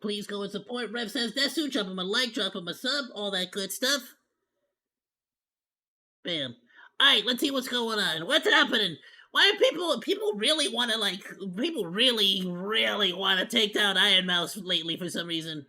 please go and support. Rev says Desu, drop him a like, drop him a sub, all that good stuff. Bam. Alright, let's see what's going on. What's happening? Why are people really want to, people really want to take down Iron Mouse lately for some reason?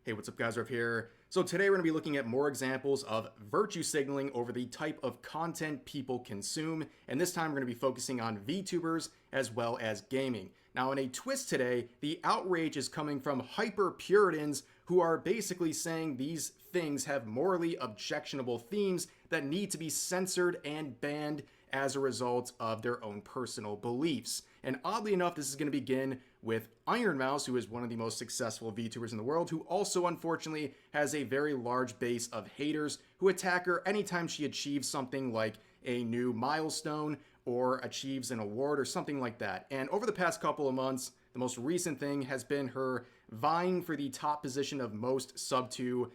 Hey, what's up guys, Rev here. So today we're going to be looking at more examples of virtue signaling over the type of content people consume, and this time we're going to be focusing on VTubers as well as gaming. Now in a twist today, the outrage is coming from hyper-Puritans who are basically saying these things have morally objectionable themes that need to be censored and banned as a result of their own personal beliefs. And oddly enough, this is going to begin with Iron Mouse, who is one of the most successful VTubers in the world, who also unfortunately has a very large base of haters who attack her anytime she achieves something like a new milestone or achieves an award or something like that. And over the past couple of months, the most recent thing has been her vying for the top position of most sub to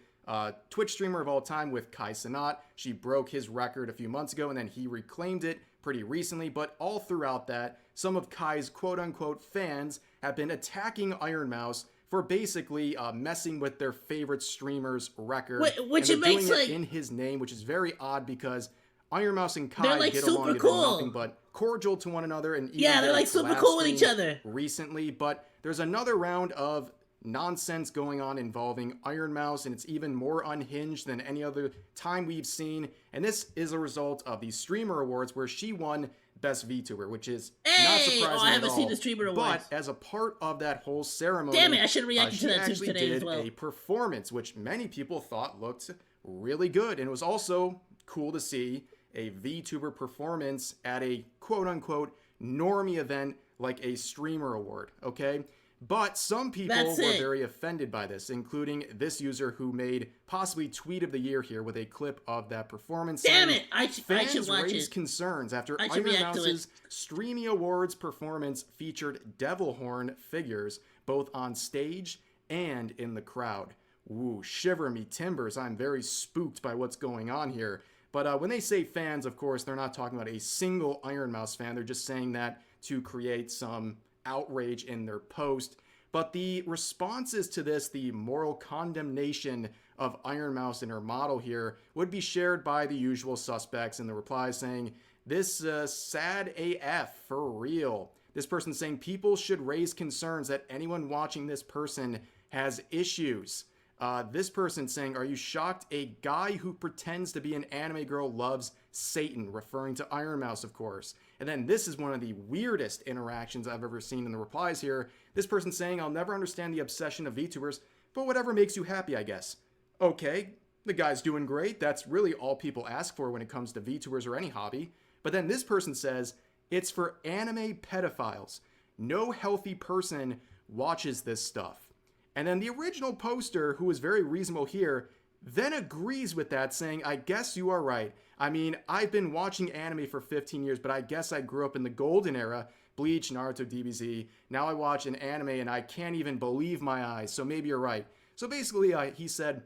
Twitch streamer of all time with Kai Cenat. She broke his record a few months ago and then he reclaimed it pretty recently, but all throughout that, some of Kai's quote-unquote fans have been attacking Iron Mouse for basically messing with their favorite streamer's record. Which it makes doing it in his name, which is very odd because Iron Mouse and Kai like get super along. They've cool. been nothing but cordial to one another, and yeah, they're like super cool with each other recently. But there's another round of nonsense going on involving Iron Mouse, and it's even more unhinged than any other time we've seen. And this is a result of the Streamer Awards, where she won Best VTuber, which is not surprising I haven't at all. seen the Streamer Awards. But as a part of that whole ceremony, damn it, I should have reacted to that she today did as well. a performance, which many people thought looked really good, and it was also cool to see a VTuber performance at a quote-unquote normie event like a Streamer Award, okay? But some people were very offended by this, including this user who made possibly tweet of the year here with a clip of that performance. Damn it! I should watch raised it. concerns after Iron Mouse's Streamy Awards performance featured devil horn figures both on stage and in the crowd. Ooh, shiver me timbers. I'm very spooked by what's going on here. But when they say fans, of course, they're not talking about a single Iron Mouse fan. They're just saying that to create some outrage in their post. But the responses to this, the moral condemnation of Iron Mouse and her model here, would be shared by the usual suspects in the replies saying, this sad AF for real. This person saying people should raise concerns that anyone watching this person has issues. This person saying, are you shocked a guy who pretends to be an anime girl loves Satan, referring to Iron Mouse, of course. And then this is one of the weirdest interactions I've ever seen in the replies here. This person saying, I'll never understand the obsession of VTubers, but whatever makes you happy, I guess. Okay, the guy's doing great. That's really all people ask for when it comes to VTubers or any hobby. But then this person says, it's for anime pedophiles. No healthy person watches this stuff. And then the original poster, who was very reasonable here, then agrees with that, saying, I guess you are right. I mean, I've been watching anime for 15 years, but I guess I grew up in the golden era. Bleach, Naruto, DBZ. Now I watch an anime and I can't even believe my eyes, so maybe you're right. So basically, he said,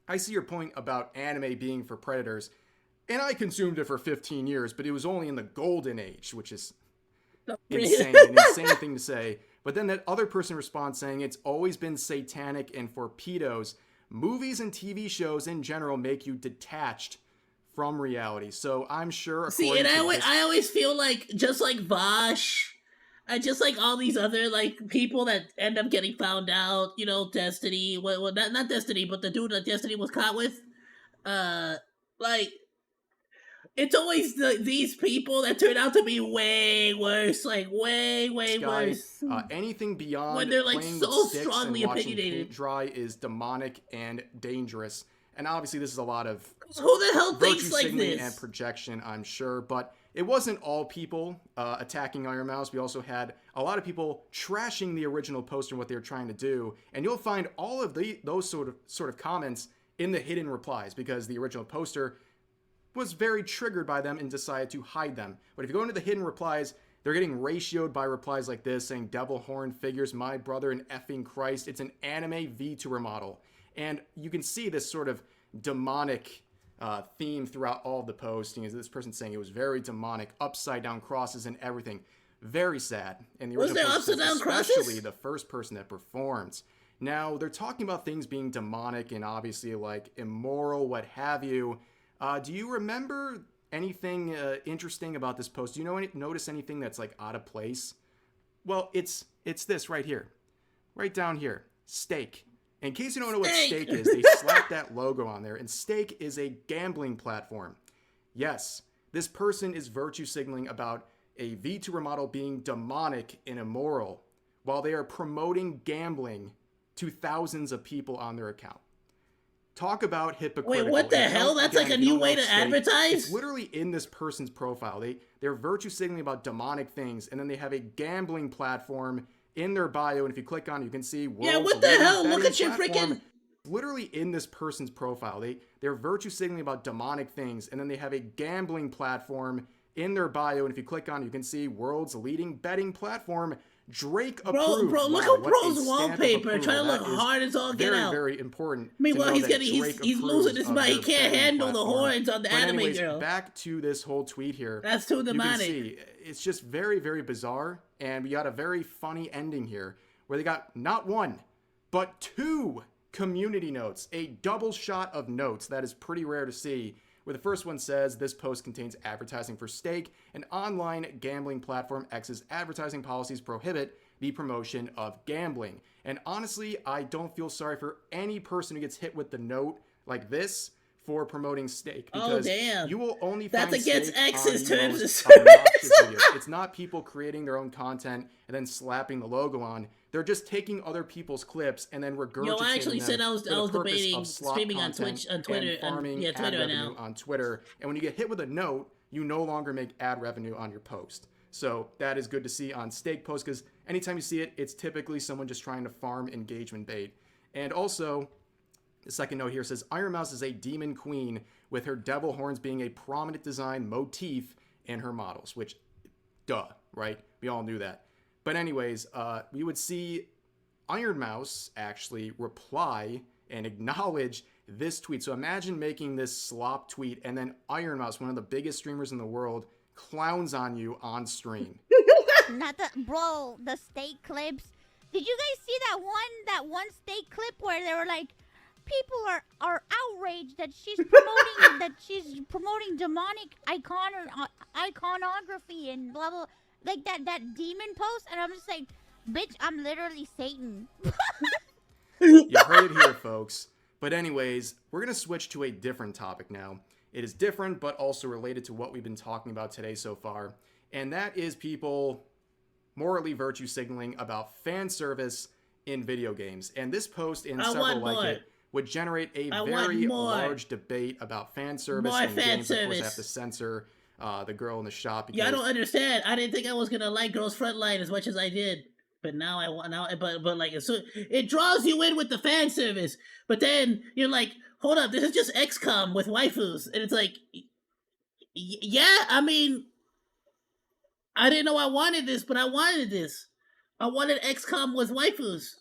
I see your point about anime being for predators, and I consumed it for 15 years, but it was only in the golden age, which is insane, an insane thing to say. But then that other person responds saying it's always been satanic and for pedos. Movies and TV shows in general make you detached from reality. So I'm sure. See, and I always feel like, just like Vosh, and just like all these other people that end up getting found out, you know, Destiny, well not Destiny, but the dude that Destiny was caught with, it's always these people that turn out to be way worse, way worse. Anything beyond when they're so strongly opinionated, paint dry is demonic and dangerous. And obviously, this is a lot of who the hell thinks like this and projection, I'm sure. But it wasn't all people attacking Iron Mouse. We also had a lot of people trashing the original poster and what they were trying to do. And you'll find all of those sort of comments in the hidden replies because the original poster was very triggered by them and decided to hide them. But if you go into the hidden replies, they're getting ratioed by replies like this, saying devil horn figures, my brother in effing Christ. It's an anime VTuber model. And you can see this sort of demonic theme throughout all of the posting. Is this person saying it was very demonic, upside down crosses and everything. Very sad. And the was there upside down crosses? Especially the first person that performed. Now, they're talking about things being demonic and obviously like immoral, what have you. Do you remember anything interesting about this post? Do you notice anything that's like out of place? Well, it's this right here. Right down here. Stake. In case you don't know what Stake is, they slapped that logo on there, and Stake is a gambling platform. Yes, this person is virtue signaling about a VTuber model being demonic and immoral while they are promoting gambling to thousands of people on their account. Talk about hypocritical. Wait, what the hell? That's like a new way to advertise? It's literally in this person's profile. They're virtue signaling about demonic things, and then they have a gambling platform in their bio, and if you click on it, you can see what the hell? Look at your freaking... Literally in this person's profile. They're virtue signaling about demonic things, and then they have a gambling platform in their bio, and if you click on it, you can see world's leading betting platform, Drake approved. Bro, look at bro's wallpaper, trying to look hard as all get out. Very important. Meanwhile, he's losing his mind. He can't handle the horns on the anime girl. Back to this whole tweet here. That's too demonic. You can see, it's just very, very bizarre, and we got a very funny ending here, where they got not one, but two community notes, a double shot of notes. That is pretty rare to see, where the first one says, this post contains advertising for Stake, an online gambling platform. X's advertising policies prohibit the promotion of gambling. And honestly, I don't feel sorry for any person who gets hit with the note like this for promoting Stake, because you will only find that's against X's terms of service. It's not people creating their own content and then slapping the logo on. They're just taking other people's clips and then regurgitating them. I actually said I was debating streaming on Twitch, on Twitter, and farming ad revenue on Twitter. And when you get hit with a note, you no longer make ad revenue on your post. So that is good to see on Stake posts, because anytime you see it, it's typically someone just trying to farm engagement bait. And also, the second note here says, Iron Mouse is a demon queen, with her devil horns being a prominent design motif in her models, which, duh, right? We all knew that. But anyways, we would see Iron Mouse actually reply and acknowledge this tweet. So imagine making this slop tweet, and then Iron Mouse, one of the biggest streamers in the world, clowns on you on stream. Bro, the Stake clips. Did you guys see that one Stake clip where they were like, people are outraged that she's promoting demonic iconography and blah blah, like that demon post, and I'm just like, bitch, I'm literally Satan. You heard it here, folks. But anyways, we're gonna switch to a different topic now. It is different, but also related to what we've been talking about today so far, and that is people morally virtue signaling about fan service in video games. And this post and several like it would generate a very large debate about fan service in games. Of course, I have to censor the girl in the shop. Because... Yeah, I don't understand. I didn't think I was gonna like Girls Frontline as much as I did, but now I want But like, so it draws you in with the fan service, but then you're like, hold up, this is just XCOM with waifus, and it's like, yeah, I mean, I didn't know I wanted this, but I wanted this. I wanted XCOM with waifus.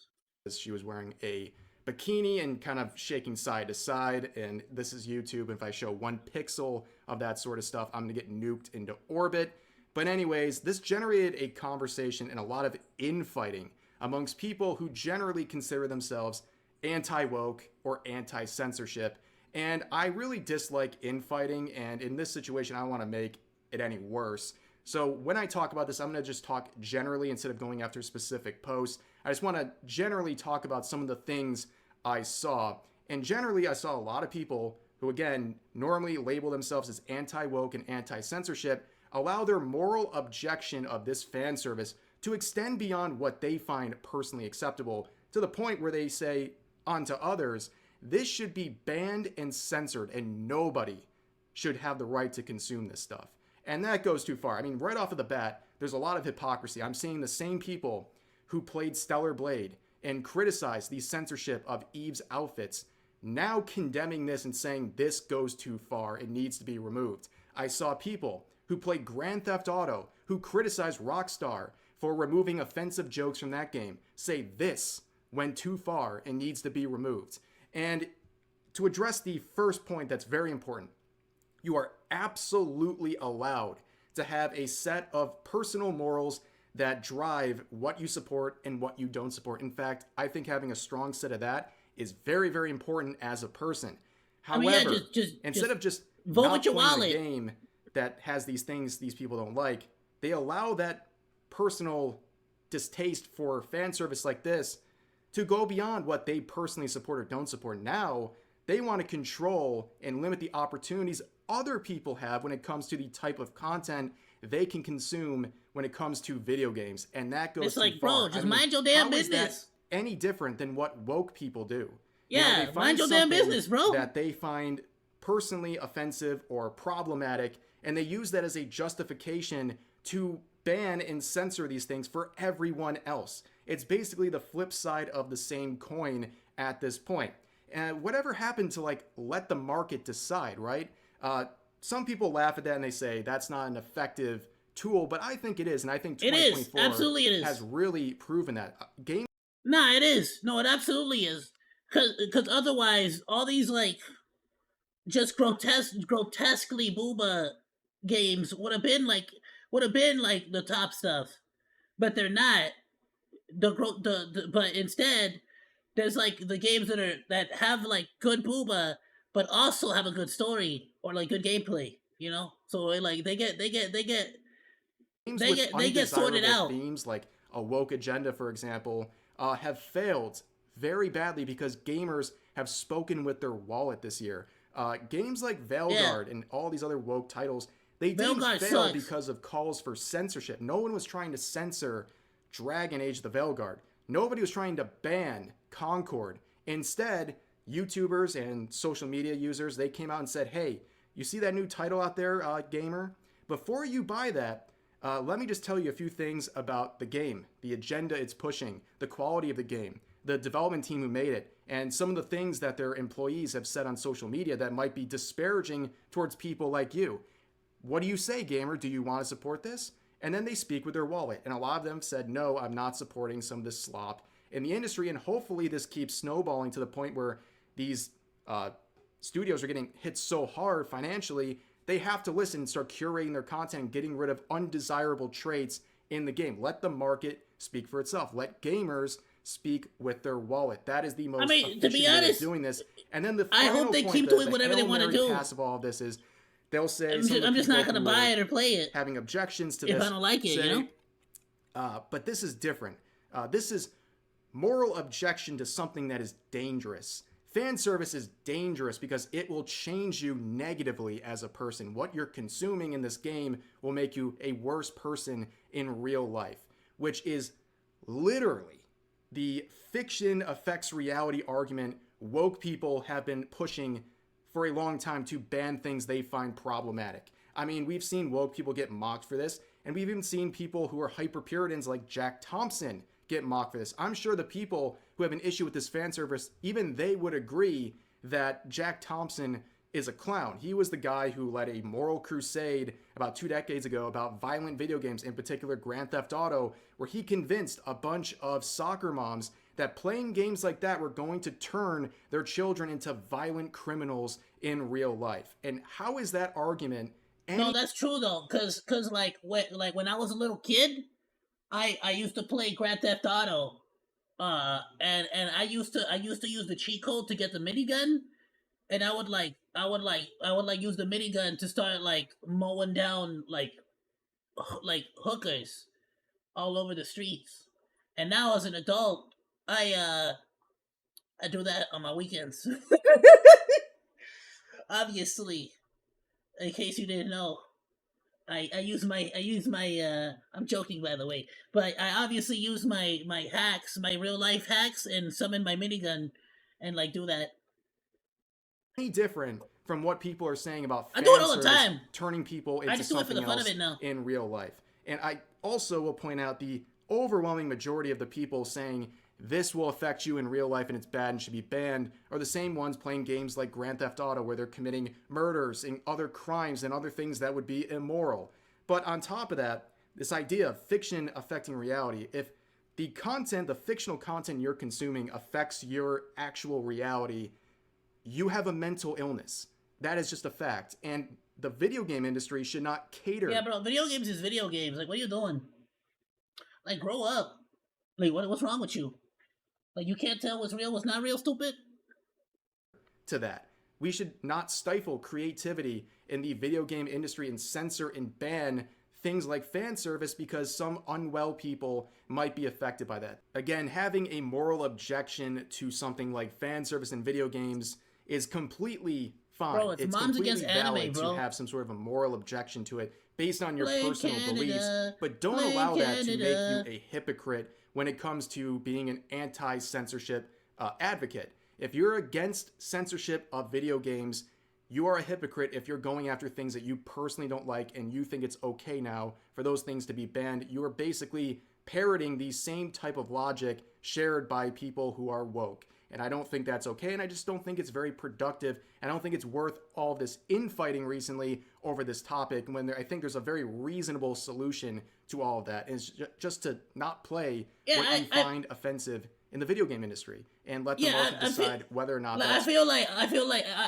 She was wearing a bikini and kind of shaking side to side, and this is YouTube, and if I show 1 pixel of that sort of stuff, I'm gonna get nuked into orbit. But anyways, this generated a conversation and a lot of infighting amongst people who generally consider themselves anti-woke or anti-censorship, and I really dislike infighting, and in this situation I want to make it any worse. So when I talk about this, I'm going to just talk generally instead of going after specific posts. I just want to generally talk about some of the things I saw. And generally, I saw a lot of people who, again, normally label themselves as anti-woke and anti-censorship, allow their moral objection of this fan service to extend beyond what they find personally acceptable, to the point where they say onto others, this should be banned and censored, and nobody should have the right to consume this stuff. And that goes too far. I mean, right off of the bat, there's a lot of hypocrisy. I'm seeing the same people who played Stellar Blade and criticized the censorship of Eve's outfits now condemning this and saying this goes too far, it needs to be removed. I saw people who played Grand Theft Auto who criticized Rockstar for removing offensive jokes from that game say this went too far and needs to be removed. And to address the first point that's very important, you are absolutely allowed to have a set of personal morals that drive what you support and what you don't support. In fact, I think having a strong set of that is very, very important as a person. However, instead of just vote not with your playing wallet. a game that has these things these people don't like, they allow that personal distaste for fan service like this to go beyond what they personally support or don't support. Now, they want to control and limit the opportunities other people have when it comes to the type of content they can consume when it comes to video games. And that goes too far. Bro, just mind your damn business. How is that any different than what woke people do? Yeah, they mind your damn business, bro. That they find personally offensive or problematic, and they use that as a justification to ban and censor these things for everyone else. It's basically the flip side of the same coin at this point. And whatever happened to let the market decide, right? Some people laugh at that and they say that's not an effective tool, but I think it is, and I think 2024 absolutely it is. Has really proven that. Nah, it is. No, it absolutely is. Cause otherwise, all these just grotesquely booba games would have been like the top stuff, but they're not. But instead, there's the games that have good booba, but also have a good story or good gameplay. You know, so they get sorted out. Themes like a woke agenda, for example, have failed very badly because gamers have spoken with their wallet this year. Games like Veilguard and all these other woke titles, they didn't fail because of calls for censorship. No one was trying to censor Dragon Age the Veilguard. Nobody was trying to ban Concord. Instead, YouTubers and social media users, they came out and said, hey, you see that new title out there, gamer? Before you buy that, let me just tell you a few things about the game, the agenda it's pushing, the quality of the game, the development team who made it, and some of the things that their employees have said on social media that might be disparaging towards people like you. What do you say, gamer? Do you want to support this? And then they speak with their wallet. And a lot of them said, no, I'm not supporting some of this slop in the industry. And hopefully this keeps snowballing to the point where these studios are getting hit so hard financially, they have to listen and start curating their content and getting rid of undesirable traits in the game. Let the market speak for itself. Let gamers speak with their wallet. That is the most efficient to be honest, way of doing this. And then the I hope they keep doing whatever they want to do. Pass of all of this is they'll say I'm just not going to buy it or play it. Having objections to if this. I don't like it, you know? But this is different. This is moral objection to something that is dangerous. Fan service is dangerous because it will change you negatively as a person. What you're consuming in this game will make you a worse person in real life, which is literally the fiction affects reality argument woke people have been pushing for a long time to ban things they find problematic. I mean, we've seen woke people get mocked for this, and we've even seen people who are hyper-Puritans like Jack Thompson get mocked for this. I'm sure the people who have an issue with this fan service, even they would agree that Jack Thompson is a clown. He was the guy who led a moral crusade about 2 decades ago about violent video games, in particular Grand Theft Auto, where he convinced a bunch of soccer moms that playing games like that were going to turn their children into violent criminals in real life. And how is that argument? No, that's true though, cause when I was a little kid, I used to play Grand Theft Auto, and I used to use the cheat code to get the minigun, and I would use the minigun to start mowing down hookers all over the streets. And now as an adult, I do that on my weekends. Obviously, in case you didn't know. I use my I'm joking, by the way, but I obviously use my hacks, my real life hacks, and summon my minigun and do that. Any different from what people are saying about I do it all the time, turning people into I just do it for something the fun else of it now. in real life. And I also will point out the overwhelming majority of the people saying this will affect you in real life and it's bad and should be banned are the same ones playing games like Grand Theft Auto where they're committing murders and other crimes and other things that would be immoral. But on top of that, this idea of fiction affecting reality, if the content, the fictional content you're consuming affects your actual reality, you have a mental illness. That is just a fact. And the video game industry should not cater. Yeah, bro, video games is video games. What are you doing? Like, grow up. Like, what's wrong with you? Like, you can't tell what's real, what's not real, stupid? To that. We should not stifle creativity in the video game industry and censor and ban things like fan service because some unwell people might be affected by that. Again, having a moral objection to something like fan service in video games is completely fine. Bro, it's moms completely against valid anime, bro. to have some sort of a moral objection to it based on your Play personal Canada, beliefs, but don't play allow that to Canada. make you a hypocrite when it comes to being an anti-censorship advocate. If you're against censorship of video games, you are a hypocrite if you're going after things that you personally don't like and you think it's okay now for those things to be banned. You are basically parroting the same type of logic shared by people who are woke. And I don't think that's okay, and I just don't think it's very productive. I don't think it's worth all this infighting recently over this topic when I think there's a very reasonable solution to all of that. And it's just to not play what you find offensive in the video game industry and let the market decide whether or not I feel like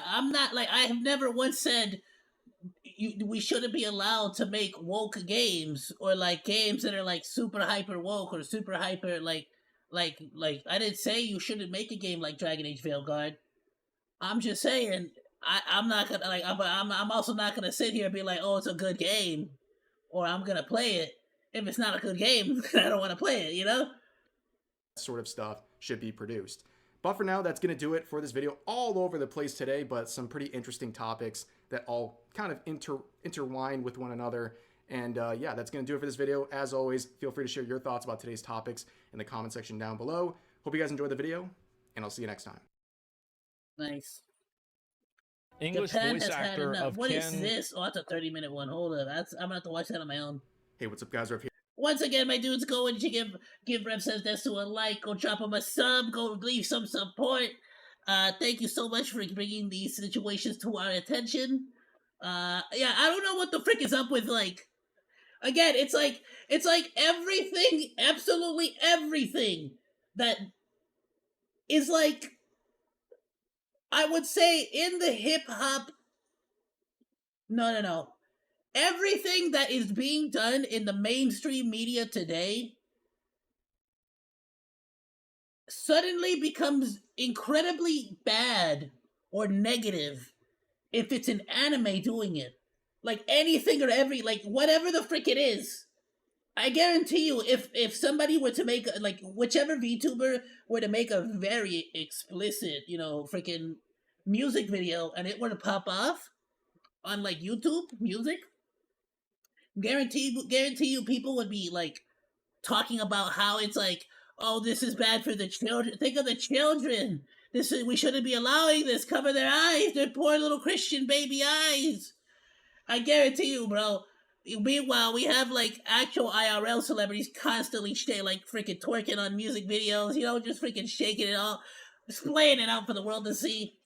I'm not like, I have never once said we shouldn't be allowed to make woke games or like games that are like super hyper woke or super hyper like I didn't say you shouldn't make a game like Dragon Age Veilguard. I'm just saying I'm not gonna like I'm also not gonna sit here and be like, oh, it's a good game or I'm gonna play it. If it's not a good game, I don't want to play it, you know? Sort of stuff should be produced. But for now, that's going to do it for this video. All over the place today, but some pretty interesting topics that all kind of intertwine with one another. And yeah, that's going to do it for this video. As always, feel free to share your thoughts about today's topics in the comment section down below. Hope you guys enjoyed the video, and I'll see you next time. Nice. English voice actor of What Ken. is this? Oh, that's a 30-minute one. Hold up. I'm going to have to watch that on my own. Hey, what's up, guys? Rev here. Once again, my dudes, go and give Rev Says Desu a like, go drop him a sub, go leave some support. Thank you so much for bringing these situations to our attention. Yeah, I don't know what the frick is up with, like, again, it's like everything, absolutely everything that is like, I would say in the hip-hop, no. Everything that is being done in the mainstream media today suddenly becomes incredibly bad or negative if it's an anime doing it. Like anything or like whatever the frick it is. I guarantee you, if somebody were to make, like, whichever VTuber were to make a very explicit, freaking music video and it were to pop off on, like, YouTube music, guarantee you people would be like talking about how it's like, oh, this is bad for the children. Think of the children. We shouldn't be allowing this. Cover their eyes, their poor little Christian baby eyes. I guarantee you, bro. Meanwhile, we have like actual IRL celebrities constantly like freaking twerking on music videos, just freaking shaking it all, displaying it out for the world to see.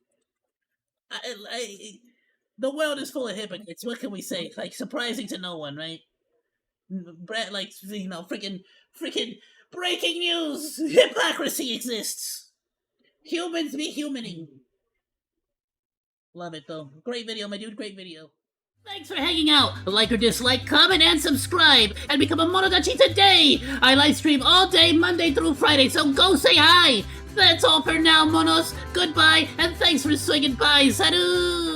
The world is full of hypocrites. What can we say? Like, surprising to no one, right? Like, freaking breaking news! Hypocrisy exists! Humans be humaning. Love it, though. Great video, my dude. Great video. Thanks for hanging out. Like or dislike, comment, and subscribe. And become a Monodachi today! I live stream all day, Monday through Friday, so go say hi! That's all for now, monos. Goodbye, and thanks for swinging by. Salut!